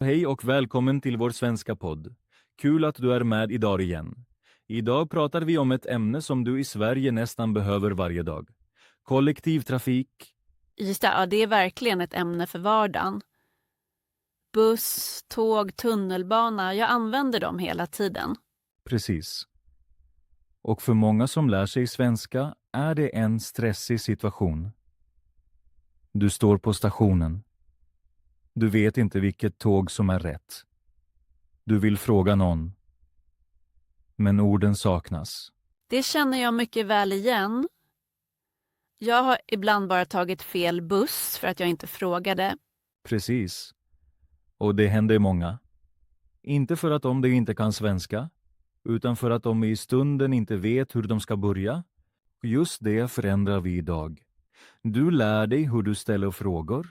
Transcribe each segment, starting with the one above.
Hej och välkommen till vår svenska podd. Kul att du är med idag igen. Idag pratar vi om ett ämne som du i Sverige nästan behöver varje dag. Kollektivtrafik. Just det, ja, det är verkligen ett ämne för vardagen. Buss, tåg, tunnelbana, jag använder dem hela tiden. Precis. Och för många som lär sig svenska är det en stressig situation. Du står på stationen. Du vet inte vilket tåg som är rätt. Du vill fråga någon. Men orden saknas. Det känner jag mycket väl igen. Jag har ibland bara tagit fel buss för att jag inte frågade. Precis. Och det händer många. Inte för att de inte kan svenska, utan för att de i stunden inte vet hur de ska börja. Just det förändrar vi idag. Du lär dig hur du ställer frågor,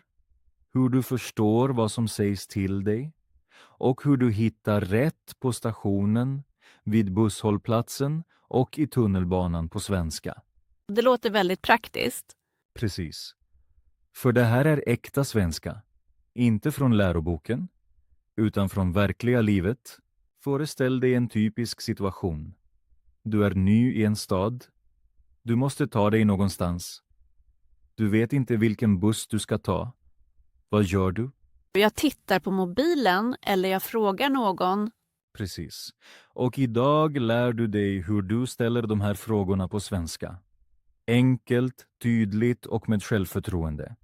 hur du förstår vad som sägs till dig och hur du hittar rätt på stationen, vid busshållplatsen och i tunnelbanan på svenska. Det låter väldigt praktiskt. Precis. För det här är äkta svenska. Inte från läroboken, utan från verkliga livet. Föreställ dig en typisk situation. Du är ny i en stad. Du måste ta dig någonstans. Du vet inte vilken buss du ska ta. Vad gör du? Jag tittar på mobilen eller jag frågar någon. Precis. Och idag lär du dig hur du ställer de här frågorna på svenska. Enkelt, tydligt och med självförtroende.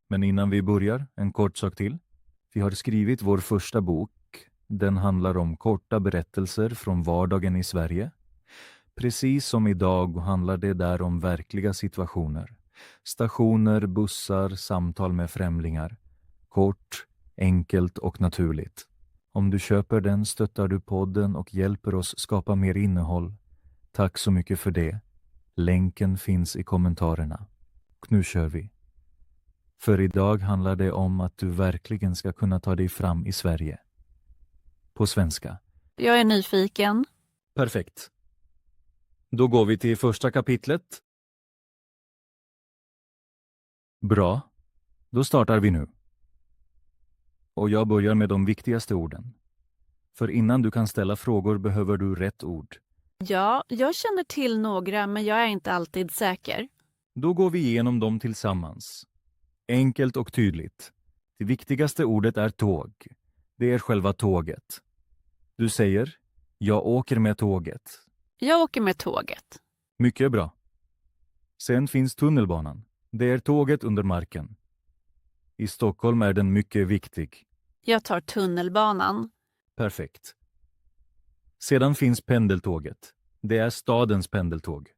Men innan vi börjar, en kort sak till. Vi har skrivit vår första bok. Den handlar om korta berättelser från vardagen i Sverige. Precis som idag handlar det där om verkliga situationer. Stationer, bussar, samtal med främlingar. Kort, enkelt och naturligt. Om du köper den stöttar du podden och hjälper oss skapa mer innehåll. Tack så mycket för det. Länken finns i kommentarerna. Och nu kör vi. För idag handlar det om att du verkligen ska kunna ta dig fram i Sverige. På svenska. Jag är nyfiken. Perfekt. Då går vi till första kapitlet. Bra. Då startar vi nu. Och jag börjar med de viktigaste orden. För innan du kan ställa frågor behöver du rätt ord. Ja, jag känner till några men jag är inte alltid säker. Då går vi igenom dem tillsammans. Enkelt och tydligt. Det viktigaste ordet är tåg. Det är själva tåget. Du säger, jag åker med tåget. Jag åker med tåget. Mycket bra. Sen finns tunnelbanan. Det är tåget under marken. I Stockholm är den mycket viktig. Jag tar tunnelbanan. Perfekt. Sedan finns pendeltåget. Det är stadens pendeltåg.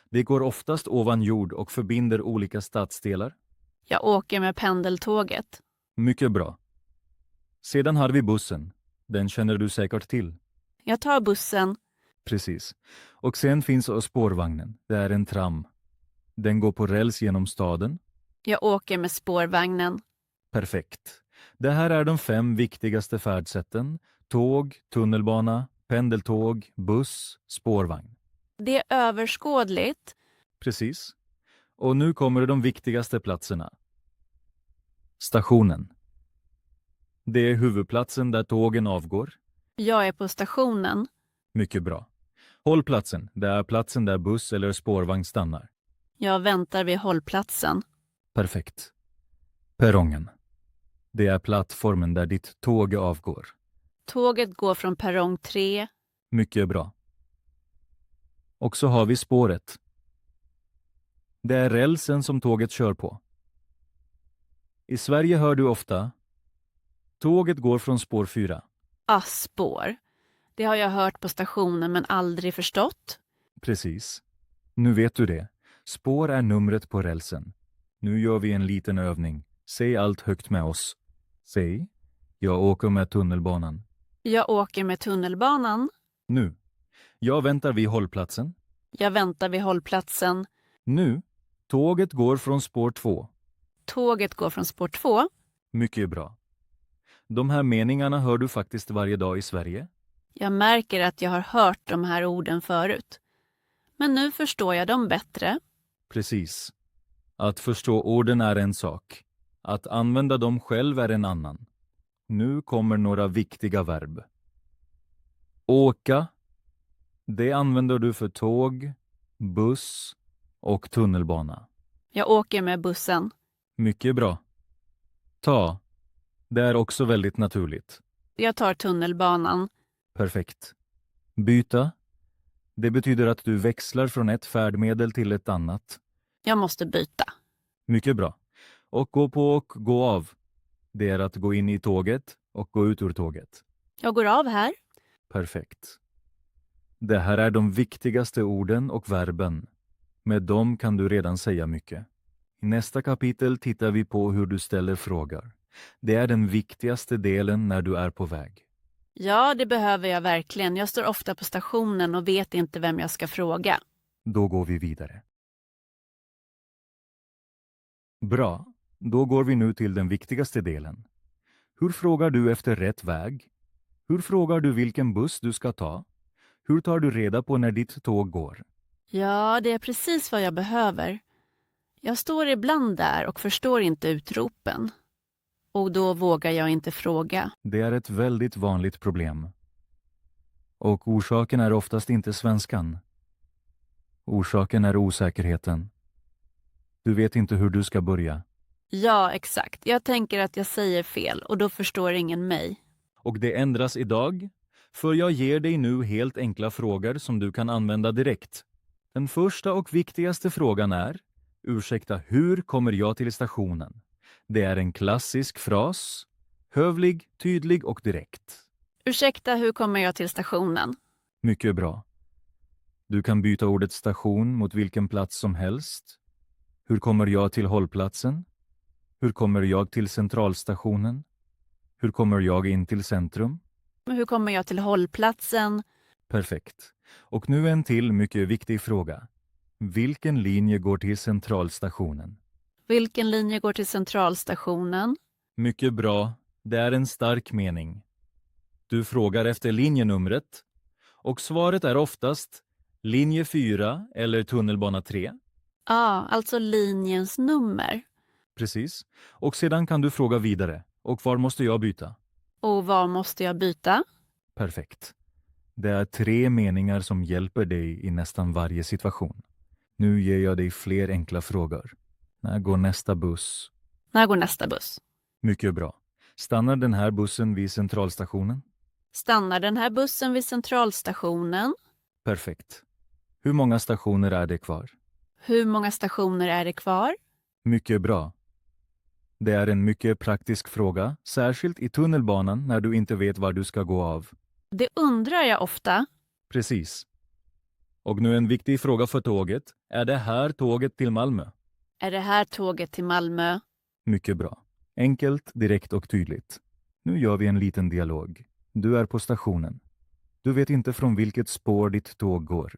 Det går oftast ovan jord och förbinder olika stadsdelar. Jag åker med pendeltåget. Mycket bra. Sedan har vi bussen. Den känner du säkert till. Jag tar bussen. Precis. Och sen finns spårvagnen. Det är en tram. Den går på räls genom staden. Jag åker med spårvagnen. Perfekt. Det här är de 5 viktigaste färdsätten. Tåg, tunnelbana, pendeltåg, buss, spårvagn. Det är överskådligt. Precis. Och nu kommer de viktigaste platserna. Stationen. Det är huvudplatsen där tågen avgår. Jag är på stationen. Mycket bra. Hållplatsen. Det är platsen där buss eller spårvagn stannar. Jag väntar vid hållplatsen. Perfekt. Perrongen. Det är plattformen där ditt tåg avgår. Tåget går från perrong 3. Mycket bra. Och så har vi spåret. Det är rälsen som tåget kör på. I Sverige hör du ofta tåget går från spår 4. Spår. Det har jag hört på stationen men aldrig förstått. Precis. Nu vet du det. Spår är numret på rälsen. Nu gör vi en liten övning. Säg allt högt med oss. Säg, jag åker med tunnelbanan. Jag åker med tunnelbanan. Nu. Jag väntar vid hållplatsen. Jag väntar vid hållplatsen. Nu. Tåget går från spår 2. Tåget går från spår 2. Mycket bra. De här meningarna hör du faktiskt varje dag i Sverige. Jag märker att jag har hört de här orden förut. Men nu förstår jag dem bättre. Precis. Att förstå orden är en sak. Att använda dem själv är en annan. Nu kommer några viktiga verb. Åka, det använder du för tåg, buss och tunnelbana. Jag åker med bussen. Mycket bra. Ta, det är också väldigt naturligt. Jag tar tunnelbanan. Perfekt. Byta, det betyder att du växlar från ett färdmedel till ett annat. Jag måste byta. Mycket bra. Och gå på och gå av. Det är att gå in i tåget och gå ut ur tåget. Jag går av här. Perfekt. Det här är de viktigaste orden och verben. Med dem kan du redan säga mycket. I nästa kapitel tittar vi på hur du ställer frågor. Det är den viktigaste delen när du är på väg. Ja, det behöver jag verkligen. Jag står ofta på stationen och vet inte vem jag ska fråga. Då går vi vidare. Bra, då går vi nu till den viktigaste delen. Hur frågar du efter rätt väg? Hur frågar du vilken buss du ska ta? Hur tar du reda på när ditt tåg går? Ja, det är precis vad jag behöver. Jag står ibland där och förstår inte utropen. Och då vågar jag inte fråga. Det är ett väldigt vanligt problem. Och orsaken är oftast inte svenskan. Orsaken är osäkerheten. Du vet inte hur du ska börja. Ja, exakt. Jag tänker att jag säger fel och då förstår ingen mig. Och det ändras idag, för jag ger dig nu helt enkla frågor som du kan använda direkt. Den första och viktigaste frågan är: ursäkta, hur kommer jag till stationen? Det är en klassisk fras, hövlig, tydlig och direkt. Ursäkta, hur kommer jag till stationen? Mycket bra. Du kan byta ordet station mot vilken plats som helst. Hur kommer jag till hållplatsen? Hur kommer jag till centralstationen? Hur kommer jag in till centrum? Hur kommer jag till hållplatsen? Perfekt. Och nu en till mycket viktig fråga. Vilken linje går till centralstationen? Vilken linje går till centralstationen? Mycket bra. Det är en stark mening. Du frågar efter linjenumret och svaret är oftast linje 4 eller tunnelbana 3. Ja, alltså linjens nummer. Precis. Och sedan kan du fråga vidare. Och var måste jag byta? Och var måste jag byta? Perfekt. Det är 3 meningar som hjälper dig i nästan varje situation. Nu ger jag dig fler enkla frågor. När går nästa buss? När går nästa buss? Mycket bra. Stannar den här bussen vid centralstationen? Stannar den här bussen vid centralstationen? Perfekt. Hur många stationer är det kvar? Hur många stationer är det kvar? Mycket bra. Det är en mycket praktisk fråga, särskilt i tunnelbanan när du inte vet var du ska gå av. Det undrar jag ofta. Precis. Och nu en viktig fråga för tåget. Är det här tåget till Malmö? Är det här tåget till Malmö? Mycket bra. Enkelt, direkt och tydligt. Nu gör vi en liten dialog. Du är på stationen. Du vet inte från vilket spår ditt tåg går.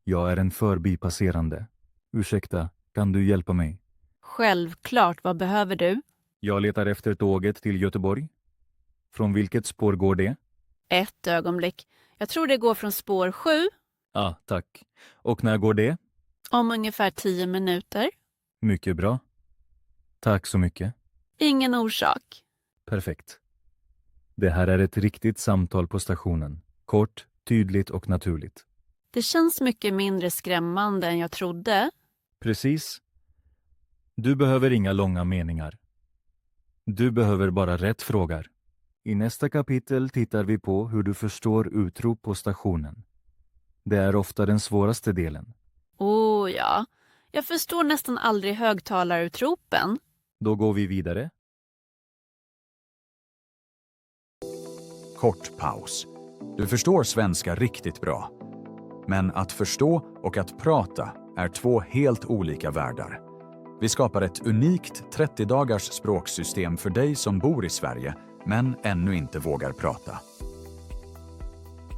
Jag är en förbipasserande. Ursäkta, kan du hjälpa mig? Självklart, vad behöver du? Jag letar efter tåget till Göteborg. Från vilket spår går det? Ett ögonblick. Jag tror det går från spår 7. Tack. Och när går det? Om ungefär 10 minuter. Mycket bra. Tack så mycket. Ingen orsak. Perfekt. Det här är ett riktigt samtal på stationen. Kort, tydligt och naturligt. Det känns mycket mindre skrämmande än jag trodde. Precis. Du behöver inga långa meningar. Du behöver bara rätt frågor. I nästa kapitel tittar vi på hur du förstår utrop på stationen. Det är ofta den svåraste delen. Ja. Jag förstår nästan aldrig högtalarutropen. Då går vi vidare. Kort paus. Du förstår svenska riktigt bra. Men att förstå och att prata är 2 helt olika världar. Vi skapar ett unikt 30-dagars språksystem för dig som bor i Sverige men ännu inte vågar prata.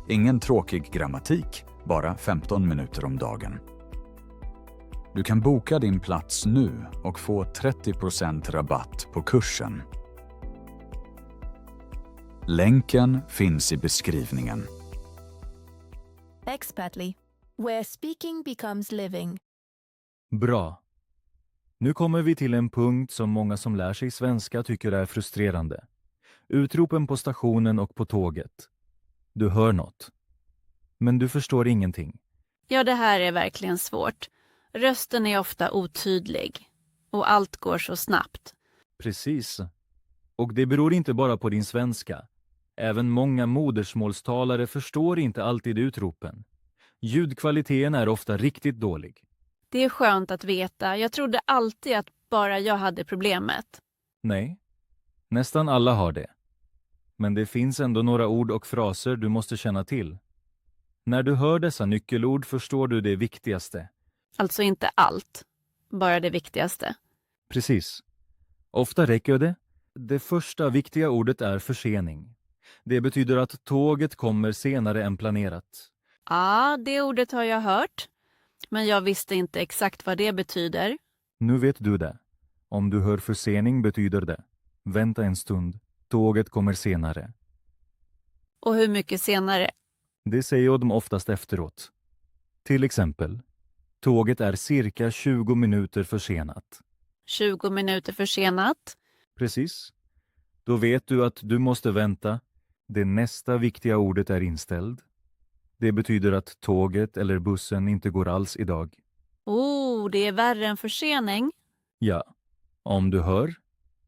Ingen tråkig grammatik, bara 15 minuter om dagen. Du kan boka din plats nu och få 30% rabatt på kursen. Länken finns i beskrivningen. Expatly, where speaking becomes living. Bra. Nu kommer vi till en punkt som många som lär sig svenska tycker är frustrerande. Utropen på stationen och på tåget. Du hör något. Men du förstår ingenting. Ja, det här är verkligen svårt. Rösten är ofta otydlig. Och allt går så snabbt. Precis. Och det beror inte bara på din svenska. Även många modersmålstalare förstår inte alltid utropen. Ljudkvaliteten är ofta riktigt dålig. Det är skönt att veta. Jag trodde alltid att bara jag hade problemet. Nej, nästan alla har det. Men det finns ändå några ord och fraser du måste känna till. När du hör dessa nyckelord förstår du det viktigaste. Alltså inte allt. Bara det viktigaste. Precis. Ofta räcker det. Det första viktiga ordet är försening. Det betyder att tåget kommer senare än planerat. Ja, det ordet har jag hört. Men jag visste inte exakt vad det betyder. Nu vet du det. Om du hör försening betyder det: vänta en stund, tåget kommer senare. Och hur mycket senare? Det säger de oftast efteråt. Till exempel, tåget är cirka 20 minuter försenat. 20 minuter försenat. Precis. Då vet du att du måste vänta. Det nästa viktiga ordet är inställd. Det betyder att tåget eller bussen inte går alls idag. Oh, det är värre än försening. Ja, om du hör,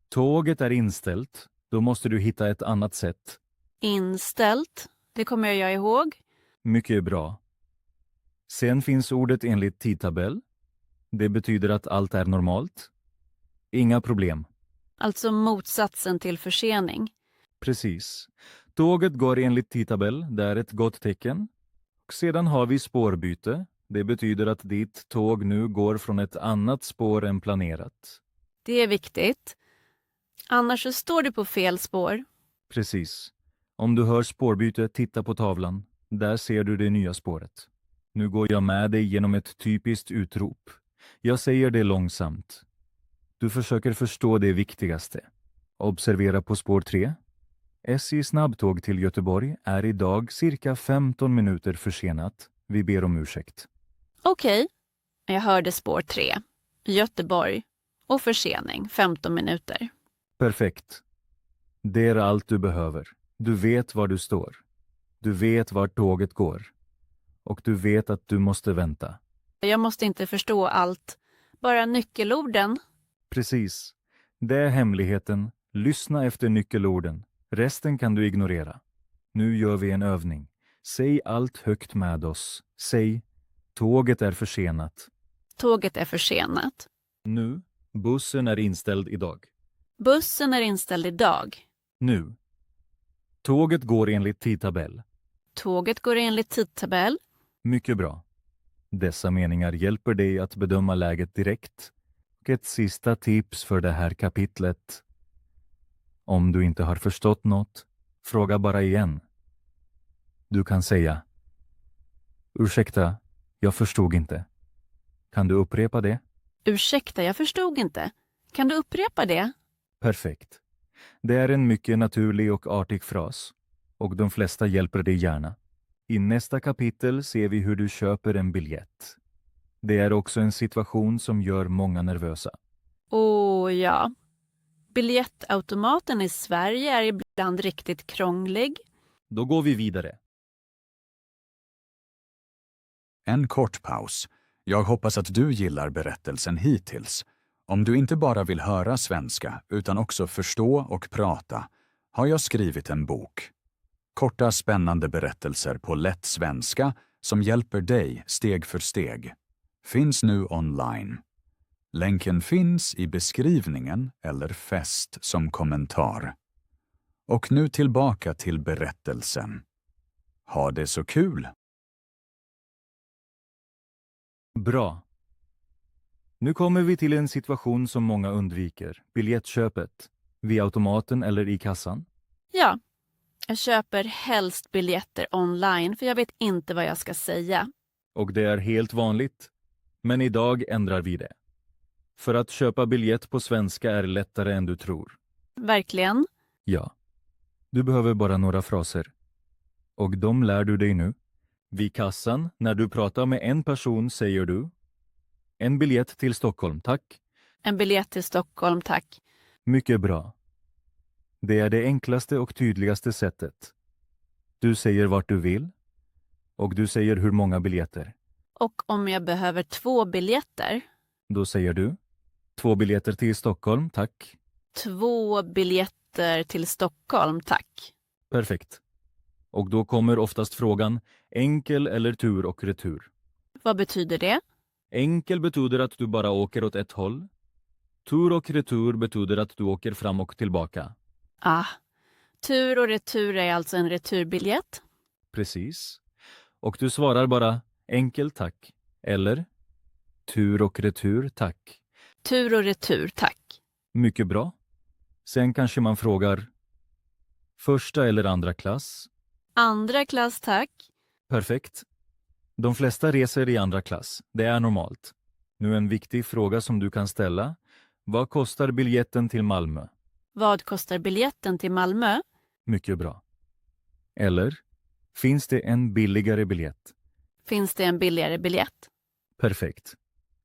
tåget är inställt, då måste du hitta ett annat sätt. Inställt. Det kommer jag ihåg. Mycket bra. Sen finns ordet enligt tidtabell. Det betyder att allt är normalt. Inga problem. Alltså motsatsen till försening. Precis. Tåget går enligt tidtabell, det är ett gott tecken. Och sedan har vi spårbyte. Det betyder att ditt tåg nu går från ett annat spår än planerat. Det är viktigt. Annars så står du på fel spår. Precis. Om du hör spårbyte, titta på tavlan. Där ser du det nya spåret. Nu går jag med dig genom ett typiskt utrop. Jag säger det långsamt. Du försöker förstå det viktigaste. Observera på spår 3. SJ snabbtåg till Göteborg är idag cirka 15 minuter försenat. Vi ber om ursäkt. Okej. Jag hörde spår 3. Göteborg. Och försening 15 minuter. Perfekt. Det är allt du behöver. Du vet var du står. Du vet var tåget går. Och du vet att du måste vänta. Jag måste inte förstå allt. Bara nyckelorden. Precis. Det är hemligheten. Lyssna efter nyckelorden. Resten kan du ignorera. Nu gör vi en övning. Säg allt högt med oss. Säg: tåget är försenat. Tåget är försenat. Nu: bussen är inställd idag. Bussen är inställd idag. Nu: tåget går enligt tidtabell. Tåget går enligt tidtabell. Mycket bra. Dessa meningar hjälper dig att bedöma läget direkt. Och ett sista tips för det här kapitlet. Om du inte har förstått något, fråga bara igen. Du kan säga: ursäkta, jag förstod inte. Kan du upprepa det? Ursäkta, jag förstod inte. Kan du upprepa det? Perfekt. Det är en mycket naturlig och artig fras. Och de flesta hjälper dig gärna. I nästa kapitel ser vi hur du köper en biljett. Det är också en situation som gör många nervösa. Åh ja. Biljettautomaten i Sverige är ibland riktigt krånglig. Då går vi vidare. En kort paus. Jag hoppas att du gillar berättelsen hittills. Om du inte bara vill höra svenska utan också förstå och prata har jag skrivit en bok. Korta spännande berättelser på lätt svenska som hjälper dig steg för steg. Finns nu online. Länken finns i beskrivningen eller fäst som kommentar. Och nu tillbaka till berättelsen. Ha det så kul! Bra. Nu kommer vi till en situation som många undviker. Biljettköpet. Vid automaten eller i kassan. Ja, jag köper helst biljetter online för jag vet inte vad jag ska säga. Och det är helt vanligt. Men idag ändrar vi det. För att köpa biljett på svenska är lättare än du tror. Verkligen? Ja. Du behöver bara några fraser. Och de lär du dig nu. Vid kassan, när du pratar med en person säger du: en biljett till Stockholm, tack. En biljett till Stockholm, tack. Mycket bra. Det är det enklaste och tydligaste sättet. Du säger vart du vill och du säger hur många biljetter. Och om jag behöver 2 biljetter? Då säger du 2 biljetter till Stockholm, tack. 2 biljetter till Stockholm, tack. Perfekt. Och då kommer oftast frågan enkel eller tur och retur. Vad betyder det? Enkel betyder att du bara åker åt ett håll. Tur och retur betyder att du åker fram och tillbaka. Ah, tur och retur är alltså en returbiljett. Precis. Och du svarar bara enkel tack eller tur och retur tack. Tur och retur, tack. Mycket bra. Sen kanske man frågar första eller andra klass. Andra klass, tack. Perfekt. De flesta reser i andra klass. Det är normalt. Nu en viktig fråga som du kan ställa. Vad kostar biljetten till Malmö? Vad kostar biljetten till Malmö? Mycket bra. Eller, finns det en billigare biljett? Finns det en billigare biljett? Perfekt.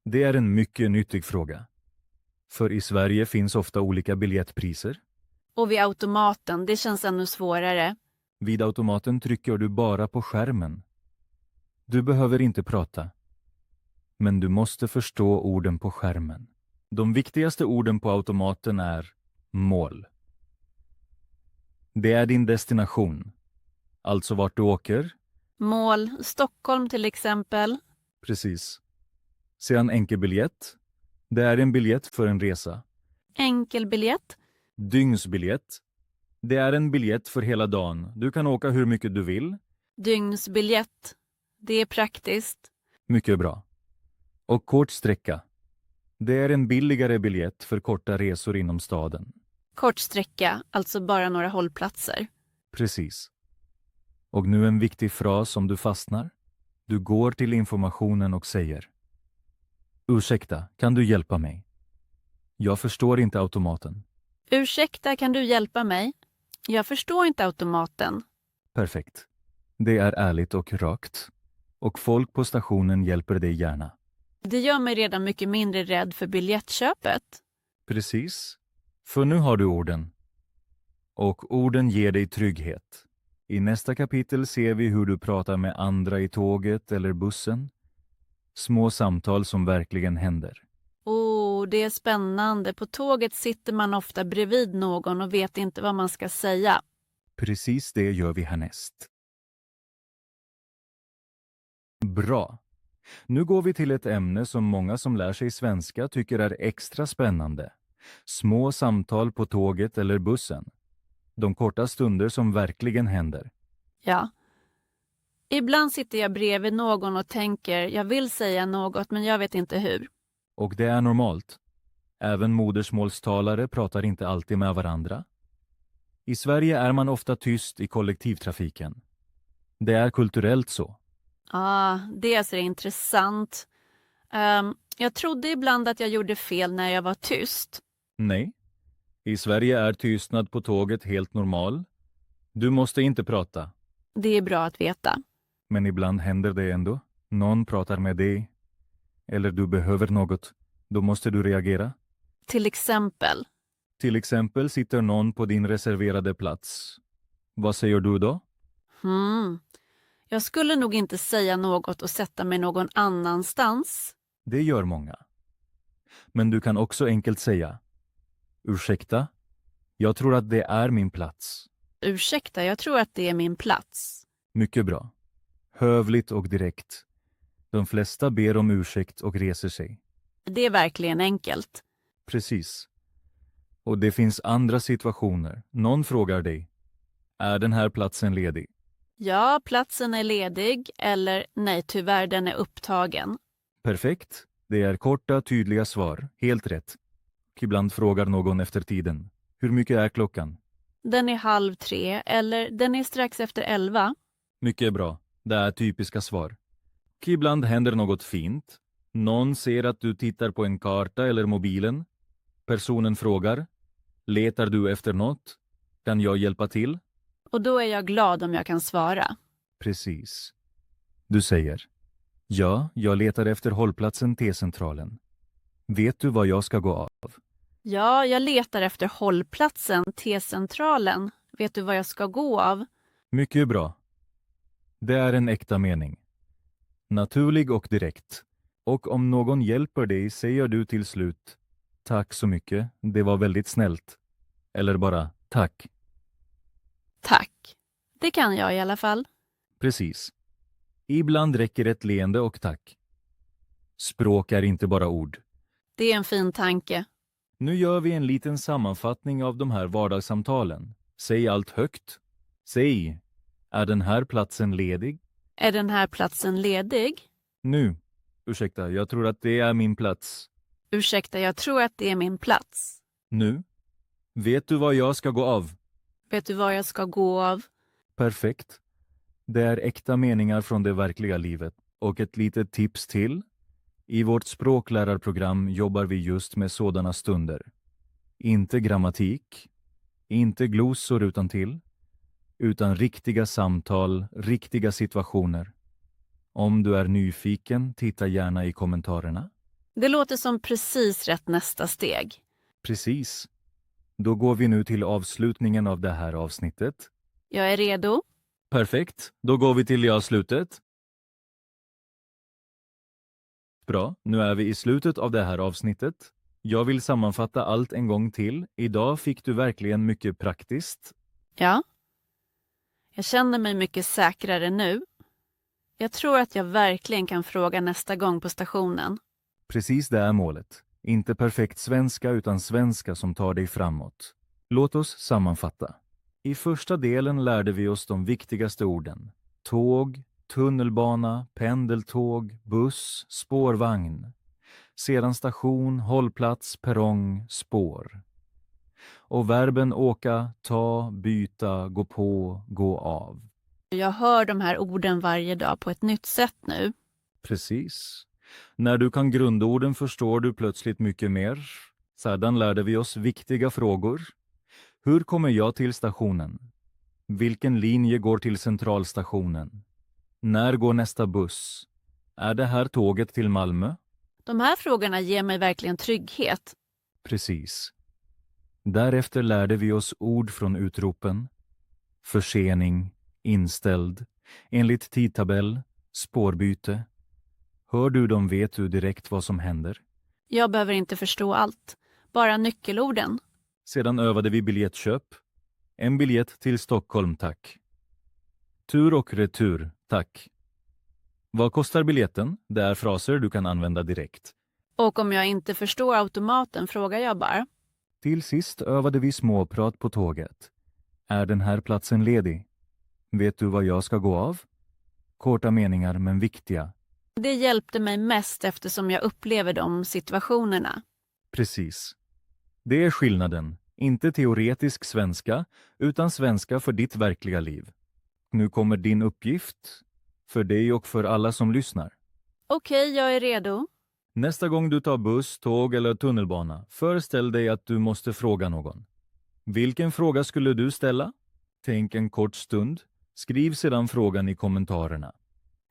Det är en mycket nyttig fråga. För i Sverige finns ofta olika biljettpriser. Och vid automaten, det känns ännu svårare. Vid automaten trycker du bara på skärmen. Du behöver inte prata. Men du måste förstå orden på skärmen. De viktigaste orden på automaten är mål. Det är din destination. Alltså vart du åker. Mål, Stockholm till exempel. Precis. Sedan enkelbiljett. Det är en biljett för en resa. Enkelbiljett. Dygnsbiljett. Det är en biljett för hela dagen. Du kan åka hur mycket du vill. Dygnsbiljett. Det är praktiskt. Mycket bra. Och kort sträcka. Det är en billigare biljett för korta resor inom staden. Kort sträcka, alltså bara några hållplatser. Precis. Och nu en viktig fras som du fastnar. Du går till informationen och säger: ursäkta, kan du hjälpa mig? Jag förstår inte automaten. Ursäkta, kan du hjälpa mig? Jag förstår inte automaten. Perfekt. Det är ärligt och rakt. Och folk på stationen hjälper dig gärna. Det gör mig redan mycket mindre rädd för biljettköpet. Precis. För nu har du orden. Och orden ger dig trygghet. I nästa kapitel ser vi hur du pratar med andra i tåget eller bussen. Små samtal som verkligen händer. Det är spännande. På tåget sitter man ofta bredvid någon och vet inte vad man ska säga. Precis det gör vi härnäst. Bra. Nu går vi till ett ämne som många som lär sig svenska tycker är extra spännande. Små samtal på tåget eller bussen. De korta stunder som verkligen händer. Ja. Ibland sitter jag bredvid någon och tänker, jag vill säga något men jag vet inte hur. Och det är normalt. Även modersmålstalare pratar inte alltid med varandra. I Sverige är man ofta tyst i kollektivtrafiken. Det är kulturellt så. Det är intressant. Jag trodde ibland att jag gjorde fel när jag var tyst. Nej. I Sverige är tystnad på tåget helt normal. Du måste inte prata. Det är bra att veta. Men ibland händer det ändå. Någon pratar med dig. Eller du behöver något. Då måste du reagera. Till exempel. Till exempel sitter någon på din reserverade plats. Vad säger du då? Jag skulle nog inte säga något och sätta mig någon annanstans. Det gör många. Men du kan också enkelt säga: ursäkta, jag tror att det är min plats. Ursäkta, jag tror att det är min plats. Mycket bra. Hövligt och direkt. De flesta ber om ursäkt och reser sig. Det är verkligen enkelt. Precis. Och det finns andra situationer. Någon frågar dig: är den här platsen ledig? Ja, platsen är ledig. Eller nej, tyvärr, den är upptagen. Perfekt. Det är korta, tydliga svar. Helt rätt. Och ibland frågar någon efter tiden: hur mycket är klockan? Den är 2:30 eller den är strax efter 11. Mycket bra. Det är typiska svar. Och ibland händer något fint. Någon ser att du tittar på en karta eller mobilen. Personen frågar: letar du efter något? Kan jag hjälpa till? Och då är jag glad om jag kan svara. Precis. Du säger: ja, jag letar efter hållplatsen T-centralen. Vet du var jag ska gå av? Ja, jag letar efter hållplatsen, T-centralen. Vet du vad jag ska gå av? Mycket bra. Det är en äkta mening. Naturlig och direkt. Och om någon hjälper dig säger du till slut tack så mycket, det var väldigt snällt. Eller bara tack. Tack. Det kan jag i alla fall. Precis. Ibland räcker ett leende och tack. Språk är inte bara ord. Det är en fin tanke. Nu gör vi en liten sammanfattning av de här vardagssamtalen. Säg allt högt. Säg, är den här platsen ledig? Är den här platsen ledig? Nu. Ursäkta, jag tror att det är min plats. Ursäkta, jag tror att det är min plats. Nu. Vet du vad jag ska gå av? Vet du var jag ska gå av? Perfekt. Det är äkta meningar från det verkliga livet. Och ett litet tips till. I vårt språklärarprogram jobbar vi just med sådana stunder. Inte grammatik, inte glosor utantill, utan riktiga samtal, riktiga situationer. Om du är nyfiken, titta gärna i kommentarerna. Det låter som precis rätt nästa steg. Precis. Då går vi nu till avslutningen av det här avsnittet. Jag är redo. Perfekt. Då går vi till avslutet. Bra, nu är vi i slutet av det här avsnittet. Jag vill sammanfatta allt en gång till. Idag fick du verkligen mycket praktiskt. Ja. Jag känner mig mycket säkrare nu. Jag tror att jag verkligen kan fråga nästa gång på stationen. Precis det är målet. Inte perfekt svenska utan svenska som tar dig framåt. Låt oss sammanfatta. I första delen lärde vi oss de viktigaste orden. Tåg, tunnelbana, pendeltåg, buss, spårvagn. Sedan station, hållplats, perrong, spår. Och verben åka, ta, byta, gå på, gå av. Jag hör de här orden varje dag på ett nytt sätt nu. Precis. När du kan grundorden förstår du plötsligt mycket mer. Sedan lärde vi oss viktiga frågor. Hur kommer jag till stationen? Vilken linje går till centralstationen? När går nästa buss? Är det här tåget till Malmö? De här frågorna ger mig verkligen trygghet. Precis. Därefter lärde vi oss ord från utropen. Försening, inställd, enligt tidtabell, spårbyte. Hör du dem vet du direkt vad som händer. Jag behöver inte förstå allt. Bara nyckelorden. Sedan övade vi biljettköp. En biljett till Stockholm, tack. Tur och retur, tack. Vad kostar biljetten? Det är fraser du kan använda direkt. Och om jag inte förstår automaten frågar jag bara. Till sist övade vi småprat på tåget. Är den här platsen ledig? Vet du vad jag ska gå av? Korta meningar men viktiga. Det hjälpte mig mest eftersom jag upplever de situationerna. Precis. Det är skillnaden. Inte teoretisk svenska, utan svenska för ditt verkliga liv. Nu kommer din uppgift, för dig och för alla som lyssnar. Okej, jag är redo. Nästa gång du tar buss, tåg eller tunnelbana, föreställ dig att du måste fråga någon. Vilken fråga skulle du ställa? Tänk en kort stund. Skriv sedan frågan i kommentarerna.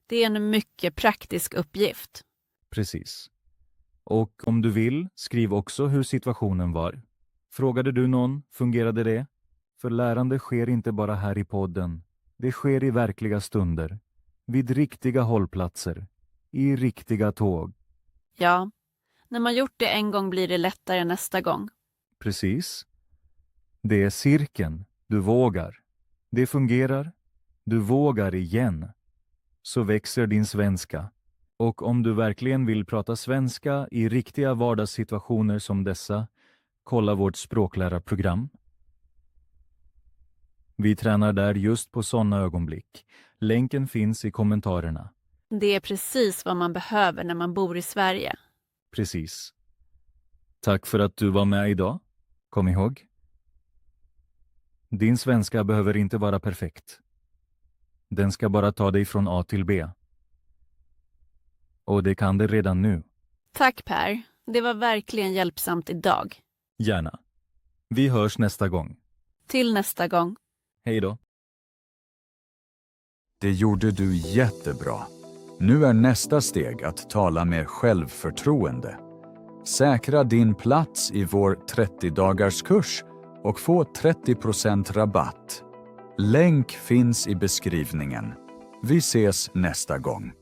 Det är en mycket praktisk uppgift. Precis. Och om du vill, skriv också hur situationen var. Frågade du någon? Fungerade det? För lärande sker inte bara här i podden. Det sker i verkliga stunder. Vid riktiga hållplatser. I riktiga tåg. Ja, när man gjort det en gång blir det lättare nästa gång. Precis. Det är cirkeln. Du vågar. Det fungerar. Du vågar igen. Så växer din svenska. Och om du verkligen vill prata svenska i riktiga vardagssituationer som dessa, kolla vårt språklärarprogram. Vi tränar där just på sådana ögonblick. Länken finns i kommentarerna. Det är precis vad man behöver när man bor i Sverige. Precis. Tack för att du var med idag. Kom ihåg. Din svenska behöver inte vara perfekt. Den ska bara ta dig från A till B. Och det kan det redan nu. Tack Per, det var verkligen hjälpsamt idag. Gärna. Vi hörs nästa gång. Till nästa gång. Hej då. Det gjorde du jättebra. Nu är nästa steg att tala med självförtroende. Säkra din plats i vår 30-dagars kurs och få 30% rabatt. Länk finns i beskrivningen. Vi ses nästa gång.